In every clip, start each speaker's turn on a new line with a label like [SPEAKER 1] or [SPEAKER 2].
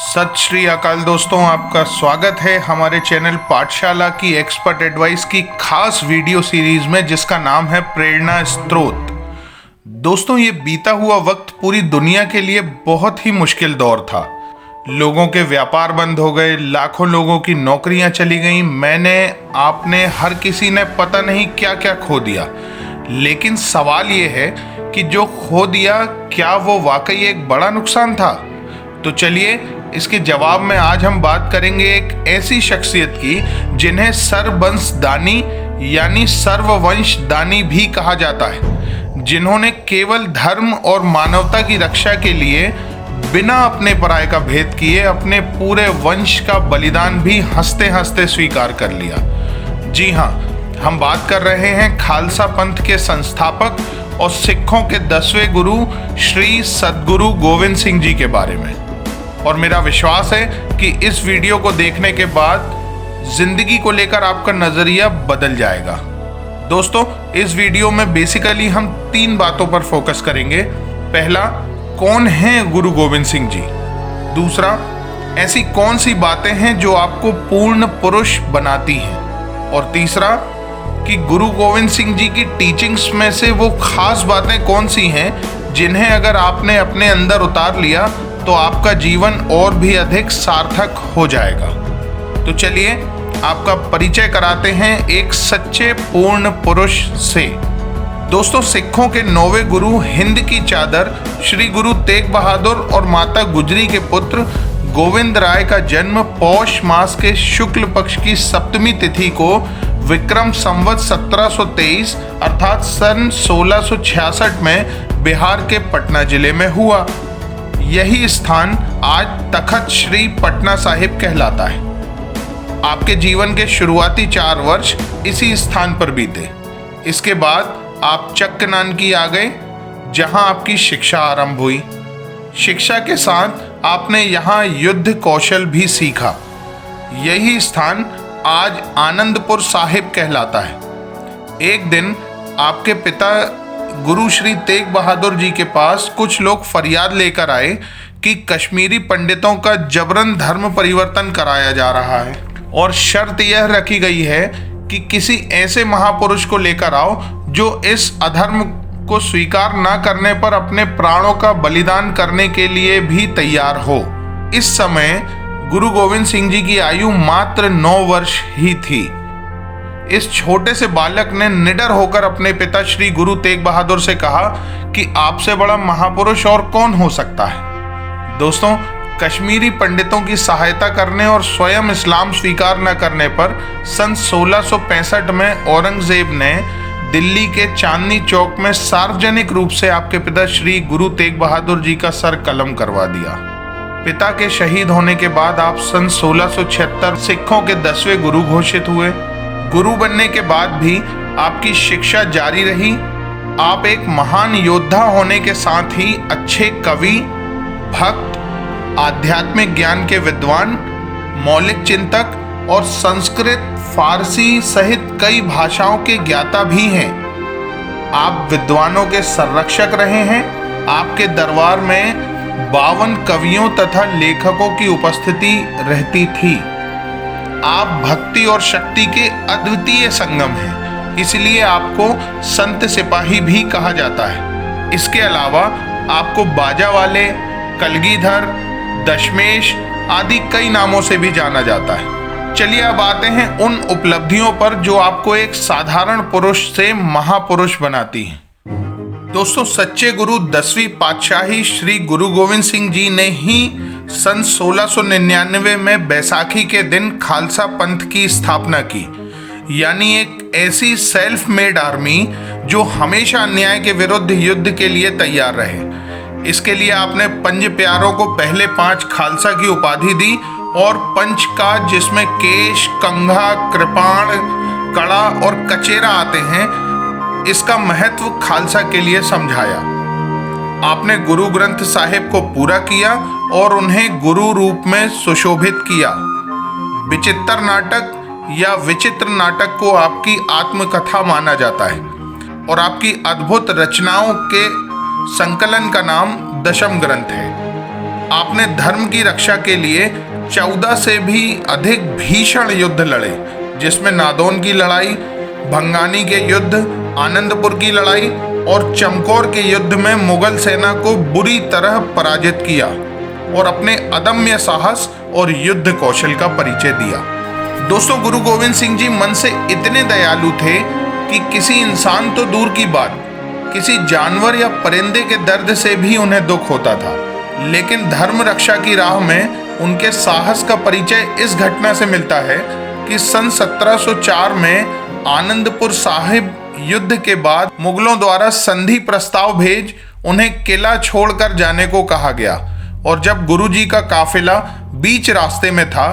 [SPEAKER 1] सत श्री अकाल दोस्तों, आपका स्वागत है हमारे चैनल पाठशाला की एक्सपर्ट एडवाइस की खास वीडियो सीरीज में जिसका नाम है प्रेरणा स्रोत। दोस्तों, ये बीता हुआ वक्त पूरी दुनिया के लिए बहुत ही मुश्किल दौर था। लोगों के व्यापार बंद हो गए, लाखों लोगों की नौकरियां चली गईं, मैंने, आपने, हर किसी ने पता नहीं क्या क्या खो दिया। लेकिन सवाल ये है कि जो खो दिया, क्या वो वाकई एक बड़ा नुकसान था? तो चलिए इसके जवाब में आज हम बात करेंगे एक ऐसी शख्सियत की जिन्हें सर्ववंश दानी यानी सर्ववंश दानी भी कहा जाता है, जिन्होंने केवल धर्म और मानवता की रक्षा के लिए बिना अपने पराये का भेद किए अपने पूरे वंश का बलिदान भी हंसते हंसते स्वीकार कर लिया। जी हाँ, हम बात कर रहे हैं खालसा पंथ के संस्थापक और सिखों के 10वें गुरु श्री सद्गुरु गोविंद सिंह जी के बारे में। और मेरा विश्वास है कि इस वीडियो को देखने के बाद जिंदगी को लेकर आपका नजरिया बदल जाएगा। दोस्तों, इस वीडियो में बेसिकली हम 3 बातों पर फोकस करेंगे। पहला, कौन हैं गुरु गोविंद सिंह जी? दूसरा, ऐसी कौन सी बातें हैं जो आपको पूर्ण पुरुष बनाती हैं? और तीसरा, कि गुरु गोविंद सिंह जी की टीचिंग्स में से वो खास बातें कौन सी हैं जिन्हें अगर आपने अपने अंदर उतार लिया तो आपका जीवन और भी अधिक सार्थक हो जाएगा। तो चलिए आपका परिचय कराते हैं एक सच्चे पूर्ण पुरुष से। दोस्तों, सिखों के 9वें गुरु हिंद की चादर श्री गुरु तेग बहादुर और माता गुजरी के पुत्र गोविंद राय का जन्म पौष मास के शुक्ल पक्ष की सप्तमी तिथि को विक्रम संवत 1723 अर्थात सन 1666 में बिहार के पटना जिले में हुआ। यही स्थान आज तखत श्री पटना साहिब कहलाता है। आपके जीवन के शुरुआती 4 वर्ष इसी स्थान पर बीते। इसके बाद आप चक्कनानकी आ गए, जहां आपकी शिक्षा आरंभ हुई। शिक्षा के साथ आपने यहाँ युद्ध कौशल भी सीखा। यही स्थान आज आनंदपुर साहिब कहलाता है। एक दिन आपके पिता गुरु श्री तेग बहादुर जी के पास कुछ लोग फरियाद लेकर आए कि कश्मीरी पंडितों का जबरन धर्म परिवर्तन कराया जा रहा है और शर्त यह रखी गई है कि किसी ऐसे महापुरुष को लेकर आओ जो इस अधर्म को स्वीकार न करने पर अपने प्राणों का बलिदान करने के लिए भी तैयार हो। इस समय गुरु गोविंद सिंह जी की आयु मात्र 9 वर्ष ही थी। इस छोटे से बालक ने निडर होकर अपने पिता श्री गुरु तेग बहादुर से कहा कि आपसे बड़ा महापुरुष और कौन हो सकता है। दोस्तों, कश्मीरी पंडितों की सहायता करने और स्वयं इस्लाम स्वीकार न करने पर सन 1665 में औरंगजेब ने दिल्ली के चांदनी चौक में सार्वजनिक रूप से आपके पिता श्री गुरु तेग बहादुर जी का सर कलम करवा दिया। पिता के शहीद होने के बाद आप सन 1676 सिखों के 10वें गुरु घोषित हुए। गुरु बनने के बाद भी आपकी शिक्षा जारी रही। आप एक महान योद्धा होने के साथ ही अच्छे कवि, भक्त, आध्यात्मिक ज्ञान के विद्वान, मौलिक चिंतक और संस्कृत, फारसी सहित कई भाषाओं के ज्ञाता भी हैं। आप विद्वानों के संरक्षक रहे हैं। आपके दरबार में 52 कवियों तथा लेखकों की उपस्थिति रहती थी। आप भक्ति और शक्ति के अद्वितीय संगम हैं, इसलिए आपको संत सिपाही भी कहा जाता है। इसके अलावा आपको बाजा वाले, कलगीधर, दशमेश आदि कई नामों से भी जाना जाता है। चलिए अब आते हैं उन उपलब्धियों पर जो आपको एक साधारण पुरुष से महापुरुष बनाती हैं। दोस्तों, सच्चे गुरु 10वीं पातशाही श्री गुरु गोविंद सिंह जी ने ही सन 1699 में बैसाखी के दिन खालसा पंथ की स्थापना की, यानी एक ऐसी सेल्फ मेड आर्मी जो हमेशा अन्याय के विरुद्ध युद्ध के लिए तैयार रहे। इसके लिए आपने पंज प्यारों को पहले 5 खालसा की उपाधि दी और पंच का, जिसमें केश, कंघा, कृपाण, कड़ा और कचेरा आते हैं, इसका महत्व खालसा के लिए समझाया। आपने गुरु ग्रंथ साहिब को पूरा किया और उन्हें गुरु रूप में सुशोभित किया। विचित्र नाटक या विचित्र नाटक को आपकी आत्मकथा माना जाता है और आपकी अद्भुत रचनाओं के संकलन का नाम दशम ग्रंथ है। आपने धर्म की रक्षा के लिए 14 से भी अधिक भीषण युद्ध लड़े, जिसमें नादौन की लड़ाई, भंगानी के युद्ध, आनंदपुर की लड़ाई और चमकौर के युद्ध में मुगल सेना को बुरी तरह पराजित किया और अपने अदम्य साहस और युद्ध कौशल का परिचय दिया। दोस्तों, गुरु गोविंद सिंह जी मन से इतने दयालु थे कि किसी इंसान तो दूर की बात, किसी जानवर या परिंदे के दर्द से भी उन्हें दुख होता था। लेकिन धर्म रक्षा की राह में उनके साहस का परिचय इस घटना से मिलता है कि सन 1704 में आनंदपुर साहिब युद्ध के बाद मुगलों द्वारा संधि प्रस्ताव भेज उन्हें किला छोड़कर जाने को कहा गया, और जब गुरुजी का काफिला बीच रास्ते में था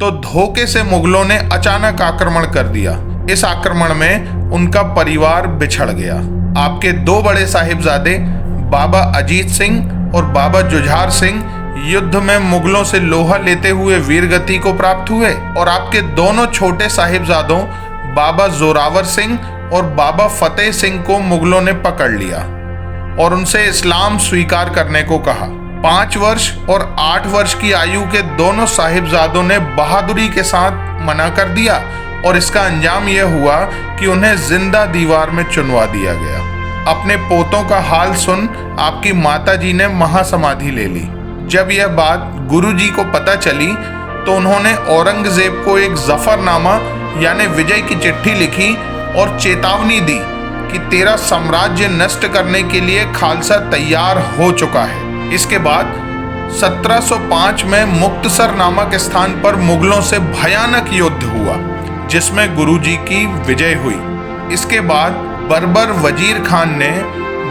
[SPEAKER 1] तो धोखे से मुगलों ने अचानक आक्रमण कर दिया। इस आक्रमण में उनका परिवार बिछड़ गया। आपके दो बड़े साहिबजादे बाबा अजीत सिंह और बाबा जुझार सिंह युद्ध में मुगलों से लोहा लेते हुए वीरगति को प्राप्त हुए, और आपके दोनों छोटे साहिबजादों बाबा जोरावर सिंह और बाबा फतेह सिंह को मुगलों ने पकड़ लिया और उनसे इस्लाम स्वीकार करने को कहा। 5 वर्ष और 8 वर्ष की आयु के दोनों साहिबजादों ने बहादुरी के साथ मना कर दिया, और इसका अंजाम यह हुआ कि उन्हें जिंदा दीवार में चुनवा दिया गया। अपने पोतों का हाल सुन आपकी माताजी ने महासमाधि ले ली। जब यह बात गुरुजी को पता चली तो उन्होंने औरंगजेब को एक जफरनामा यानी विजय की चिट्ठी लिखी और चेतावनी दी कि तेरा साम्राज्य नष्ट करने के लिए खालसा तैयार हो चुका है। इसके बाद 1705 में मुक्तसर नामक स्थान पर मुगलों से भयानक युद्ध हुआ, जिसमें गुरुजी की विजय हुई। इसके बाद बर्बर वजीर खान ने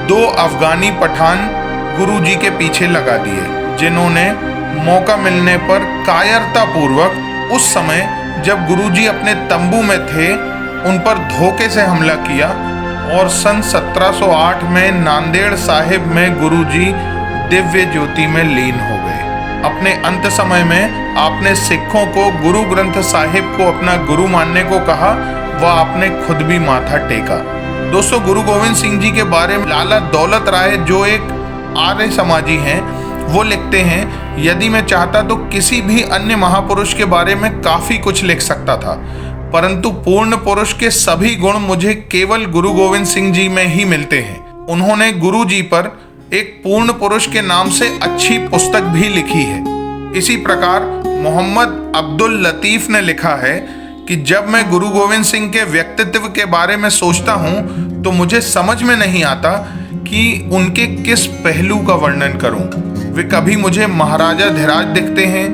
[SPEAKER 1] 2 अफगानी पठान गुरुजी के पीछे लगा दिए, जिन्होंने मौका मिलने पर कायरतापूर्वक उस समय जब गुरुजी अपने तंबू में थे उन पर धोखे से हमला किया, और सन 1708 में नांदेड़ साहिब में गुरुजी दिव्य ज्योति में लीन हो गए। अपने अंत समय में आपने सिखों को गुरु ग्रंथ साहिब को अपना गुरु मानने को कहा, व आपने खुद भी माथा टेका। दोस्तों, गुरु गोविंद सिंह जी के बारे में लाला दौलत राय, जो एक आर्य समाजी हैं, वो लिखते हैं, यदि मैं चाहता तो किसी भी अन्य महापुरुष के बारे में काफ़ी कुछ लिख सकता था, परंतु पूर्ण पुरुष के सभी गुण मुझे केवल गुरु गोविंद सिंह जी में ही मिलते हैं। उन्होंने गुरु जी पर एक पूर्ण पुरुष के नाम से अच्छी पुस्तक भी लिखी है। इसी प्रकार मोहम्मद अब्दुल लतीफ़ ने लिखा है कि जब मैं गुरु गोविंद सिंह के व्यक्तित्व के बारे में सोचता हूँ तो मुझे समझ में नहीं आता कि उनके किस पहलू का वर्णन करूं। वे कभी मुझे महाराजा धीराज दिखते हैं,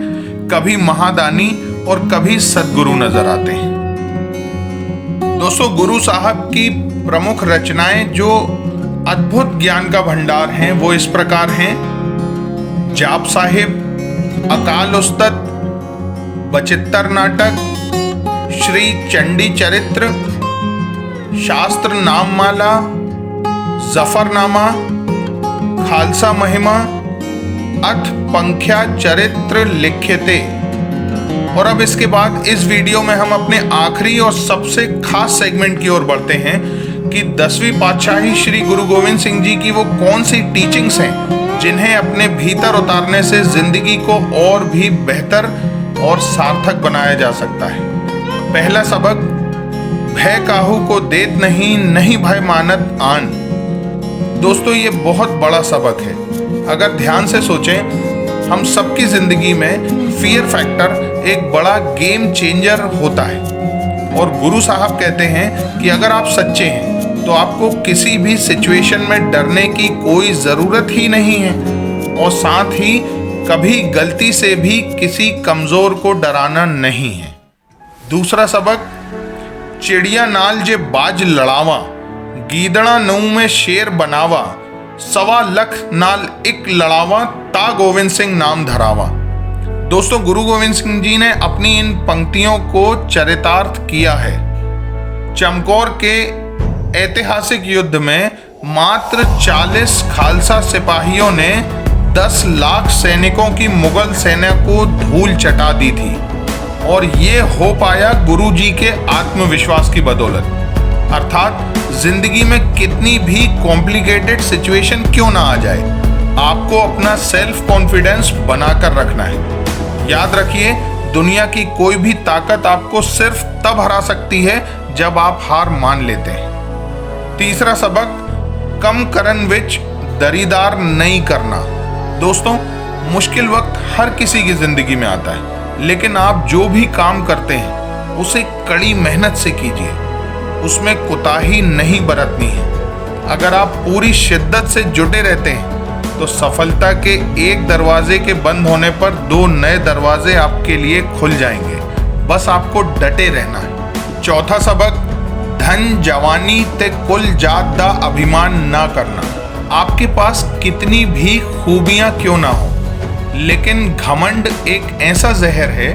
[SPEAKER 1] कभी महादानी और कभी सद्गुरु नजर आते हैं। दोस्तों, गुरु साहब की प्रमुख रचनाएं जो अद्भुत ज्ञान का भंडार हैं वो इस प्रकार हैं: जाप साहिब, अकाल उस्तत, बचित्तर नाटक, श्री चंडी चरित्र, शास्त्र नाममाला, जफरनामा, खालसा महिमा, अथ पंख्या चरित्र लिख्यते। और अब इसके बाद इस वीडियो में हम अपने आखिरी और सबसे खास सेगमेंट की ओर बढ़ते हैं कि 10वीं पातशाही श्री गुरु गोविंद सिंह जी की वो कौन सी टीचिंग्स हैं जिन्हें अपने भीतर उतारने से जिंदगी को और भी बेहतर और सार्थक बनाया जा सकता है। पहला सबक: भय काहू को देत नहीं, नहीं भय मानत आन। दोस्तों, ये बहुत बड़ा सबक है। अगर ध्यान से सोचें, हम सबकी जिंदगी में फियर फैक्टर एक बड़ा गेम चेंजर होता है, और गुरु साहब कहते हैं कि अगर आप सच्चे हैं तो आपको किसी भी सिचुएशन में डरने की कोई ज़रूरत ही नहीं है, और साथ ही कभी गलती से भी किसी कमज़ोर को डराना नहीं है। दूसरा सबक: चिड़िया नाल जे बाज लड़ावा, गीदड़ा नऊ में शेर बनावा, 1.25 लाख नाल एक लड़ावा, ता गोविंद सिंह नाम धरावा। दोस्तों, गुरु गोविंद सिंह जी ने अपनी इन पंक्तियों को चरितार्थ किया है। चमकौर के ऐतिहासिक युद्ध में मात्र 40 खालसा सिपाहियों ने 10 लाख सैनिकों की मुगल सेना को धूल चटा दी थी, और ये हो पाया गुरु जी के आत्मविश्वास की बदौलत। अर्थात जिंदगी में कितनी भी कॉम्प्लिकेटेड सिचुएशन क्यों ना आ जाए, आपको अपना सेल्फ कॉन्फिडेंस बनाकर रखना है। याद रखिए, दुनिया की कोई भी ताकत आपको सिर्फ तब हरा सकती है जब आप हार मान लेते हैं। तीसरा सबक, कम करन विच दरीदार नहीं करना। दोस्तों, मुश्किल वक्त हर किसी की जिंदगी में आता है, लेकिन आप जो भी काम करते हैं उसे कड़ी मेहनत से कीजिए, उसमें कोताही नहीं बरतनी है। अगर आप पूरी शिद्दत से जुटे रहते हैं तो सफलता के एक दरवाजे के बंद होने पर 2 नए दरवाजे आपके लिए खुल जाएंगे। बस आपको डटे रहना है। चौथा सबक, धन जवानी ते कुल जात दा अभिमान ना करना। आपके पास कितनी भी खूबियां क्यों ना हो, लेकिन घमंड एक ऐसा जहर है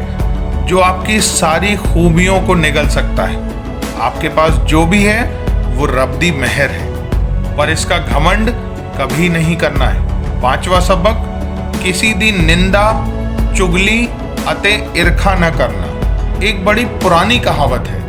[SPEAKER 1] जो आपकी सारी खूबियों को निगल सकता है। आपके पास जो भी है वो रब्दी मेहर है, पर इसका घमंड कभी नहीं करना है। पांचवा सबक, किसी दी निंदा चुगली अते ईर्खा न करना। एक बड़ी पुरानी कहावत है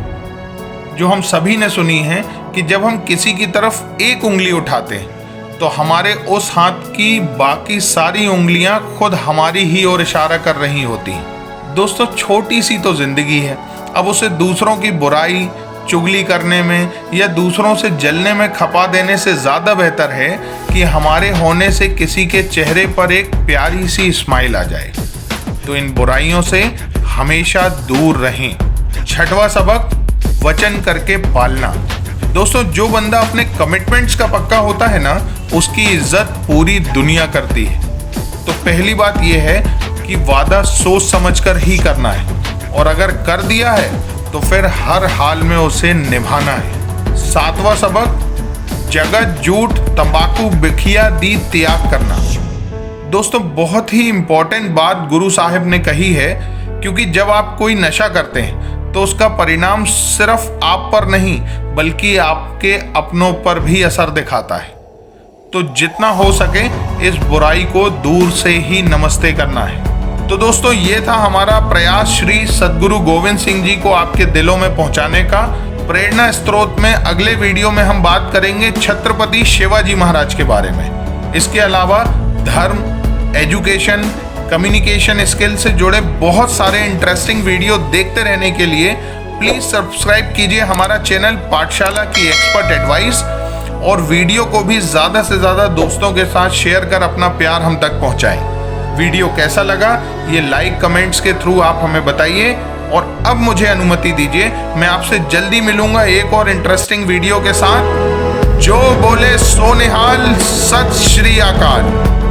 [SPEAKER 1] जो हम सभी ने सुनी है कि जब हम किसी की तरफ एक उंगली उठाते हैं तो हमारे उस हाथ की बाकी सारी उंगलियां खुद हमारी ही ओर इशारा कर रही होती हैं। दोस्तों, छोटी सी तो जिंदगी है, अब उसे दूसरों की बुराई चुगली करने में या दूसरों से जलने में खपा देने से ज़्यादा बेहतर है कि हमारे होने से किसी के चेहरे पर एक प्यारी सी स्माइल आ जाए। तो इन बुराइयों से हमेशा दूर रहें। छठवां सबक, वचन करके पालना। दोस्तों, जो बंदा अपने कमिटमेंट्स का पक्का होता है ना, उसकी इज्जत पूरी दुनिया करती है। तो पहली बात यह है कि वादा सोच समझकर ही करना है, और अगर कर दिया है तो फिर हर हाल में उसे निभाना है। सातवां सबक, जगत झूठ तंबाकू बिखिया दी त्याग करना। दोस्तों, बहुत ही इंपॉर्टेंट बात गुरु साहिब ने कही है, क्योंकि जब आप कोई नशा करते हैं तो उसका परिणाम सिर्फ आप पर नहीं बल्कि आपके अपनों पर भी असर दिखाता है। तो जितना हो सके इस बुराई को दूर से ही नमस्ते करना है। तो दोस्तों, ये था हमारा प्रयास श्री सद्गुरु गोविंद सिंह जी को आपके दिलों में पहुंचाने का। प्रेरणा स्त्रोत में अगले वीडियो में हम बात करेंगे छत्रपति शिवाजी महाराज के बारे में। इसके अलावा धर्म, एजुकेशन, कम्युनिकेशन स्किल से जुड़े बहुत सारे इंटरेस्टिंग वीडियो देखते रहने के लिए प्लीज सब्सक्राइब कीजिए हमारा चैनल पाठशाला की एक्सपर्ट एडवाइस, और वीडियो को भी ज़्यादा से ज़्यादा दोस्तों के साथ शेयर कर अपना प्यार हम तक पहुँचाएं। वीडियो कैसा लगा ये लाइक कमेंट्स के थ्रू आप हमें बताइए। और अब मुझे अनुमति दीजिए, मैं आपसे जल्दी मिलूंगा एक और इंटरेस्टिंग वीडियो के साथ। जो बोले सो निहाल, सत श्री अकाल।